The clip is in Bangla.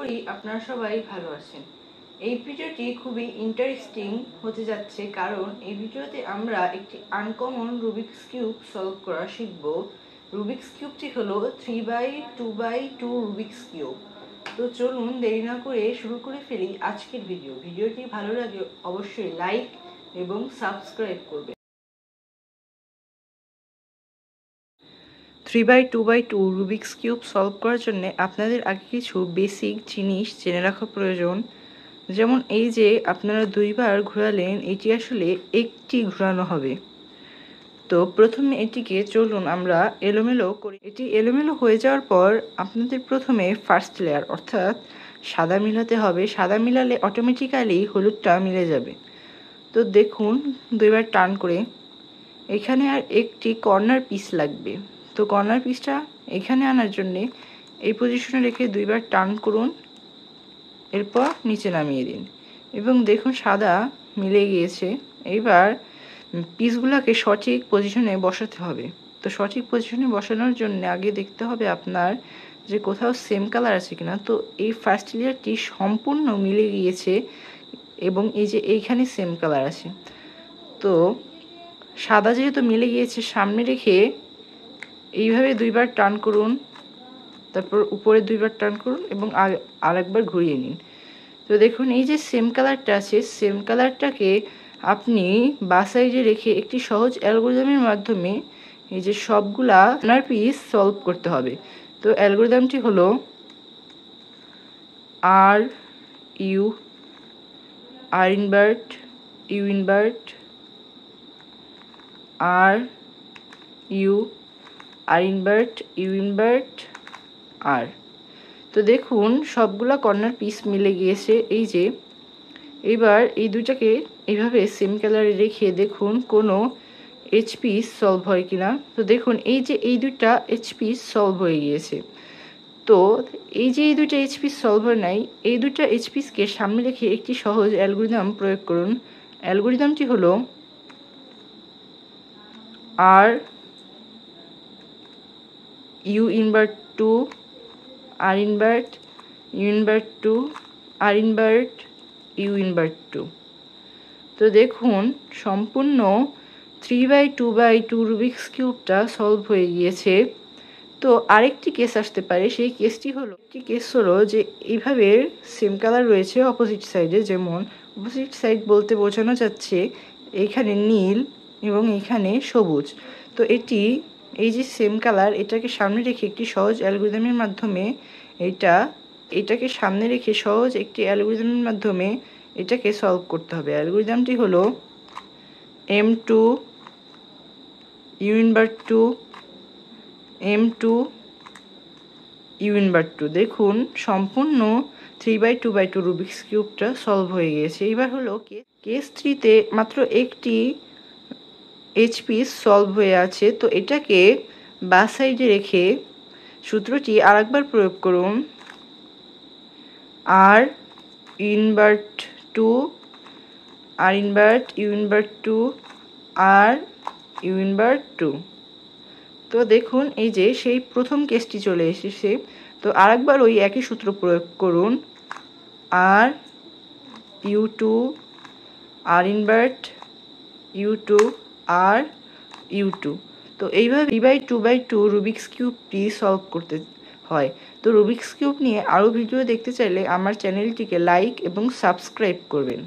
করি আপনারা সবাই ভালো আছেন। এই ভিডিওটি খুবই ইন্টারেস্টিং হতে যাচ্ছে, কারণ এই ভিডিওতে আমরা একটি আনকমন রুবিক্স কিউব সলভ করা শিখব। রুবিক্স কিউবটি হলো 3x2x2 রুবিক্স কিউব। তো চলুন দেরি না করে শুরু করে ফেলি আজকের ভিডিওটি ভালো লাগলে অবশ্যই লাইক এবং সাবস্ক্রাইব করবেন। 3x2x2 রুবিক্স কিউব সলভ করার জন্য আপনাদের আগে কিছু বেসিক জিনিস জেনে রাখা প্রয়োজন। যেমন এই যে আপনারা দুইবার ঘোরালেন, এটি আসলে একটি ঘোরানো হবে। তো প্রথমে এটিকে চলুন আমরা এলোমেলো করি। এটি এলোমেলো হয়ে যাওয়ার পর আপনাদের প্রথমে ফার্স্ট লেয়ার অর্থাৎ সাদা মিলাতে হবে। সাদা মিলালে অটোমেটিক্যালি হলুদটা মিলে যাবে। তো দেখুন দুইবার টার্ন করে এখানে আর একটি কর্নার পিস লাগবে। তো কর্নার পিসটা এখানে আনার জন্যে এই পজিশনে রেখে দুইবার টার্ন করুন, এরপর নিচে নামিয়ে দিন এবং দেখুন সাদা মিলে গিয়েছে। এইবার পিসগুলোকে সঠিক পজিশনে বসাতে হবে। তো সঠিক পজিশনে বসানোর জন্য আগে দেখতে হবে আপনার যে কোথাও সেম কালার আছে কিনা। তো এই ফার্স্ট লেয়ারটি সম্পূর্ণ মিলে গিয়েছে এবং এই যে এইখানে সেম কালার আছে। তো সাদা যেহেতু মিলে গিয়েছে, সামনে রেখে এইভাবে দুইবার টার্ন করুন, তারপর উপরে দুইবার টার্ন করুন এবং আরেকবার ঘুরিয়ে নিন। তো দেখুন এই যে সেম কালারটা আছে, সেম কালারটাকে আপনি বাঁ সাইডে রেখে একটি সহজ অ্যালগরিদমের মাধ্যমে এই যে সবগুলা কর্নার পিস সলভ করতে হবে। তো অ্যালগরিদমটি হলো R invert U invert R invert U invert R. তো দেখুন সবগুলা কর্নার পিস মিলে গিয়েছে। এই যে এবার এই দুইটাকে এইভাবে সেম কালারে রেখে দেখুন কোনো এইচ পিস সলভ হয় কিনা। তো দেখুন এই যে এই দুইটা এইচ পিস সলভ হয়ে গিয়েছে। তো এই যে এই দুইটা এইচ পিস সলভ হয় নাই, এই দুইটা এইচ পিসকে সামনে রেখে একটি সহজ অ্যালগরিদম প্রয়োগ করুন। অ্যালগরিদমটি হলো R U invert two R invert U invert two R invert U invert two. তো দেখুন সম্পূর্ণ 3x2x2 রুবিক্স কিউবটা সলভ হয়ে গিয়েছে। তো আরেকটি কেস আসতে পারে, সেই কেসটি হলো যে এইভাবে সেম কালার রয়েছে অপোজিট সাইডে। যেমন অপোজিট সাইড বলতে বোঝানো যাচ্ছে এইখানে নীল এবং এইখানে সবুজ। তো এই যে সেম কালার, এটাকে সামনে রেখে একটি সহজ অ্যালগরিদমের মাধ্যমে এটাকে সামনে রেখে সহজ একটি অ্যালগরিদমের মাধ্যমে এটাকে সলভ করতে হবে। অ্যালগরিদমটি হলো M2 U invert 2 M2 U invert 2। দেখুন সম্পূর্ণ 3x2x2 রুবিক্স কিউবটা সলভ হয়ে গিয়েছে। এবার হলো কেস 3তে মাত্র একটি এইচ পিস সলভ হয়ে আছে। তো এটাকে বাঁ সাইডে রেখে সূত্রটি আরেকবার প্রয়োগ করুন, R invert 2 R invert U invert 2 R U invert 2। তো দেখুন এই যে সেই প্রথম কেসটি চলে এসেছে। তো আরেকবার ওই একই সূত্র প্রয়োগ করুন, আর U2 আর ইনভার্ট U2 আর U2। তো এইভাবে 3x2x2 রুবিক্স কিউবটি সলভ করতে হয়। তো রুবিক্স কিউব নিয়ে আরও ভিডিও দেখতে চাইলে আমার চ্যানেলটিকে লাইক এবং সাবস্ক্রাইব করবেন।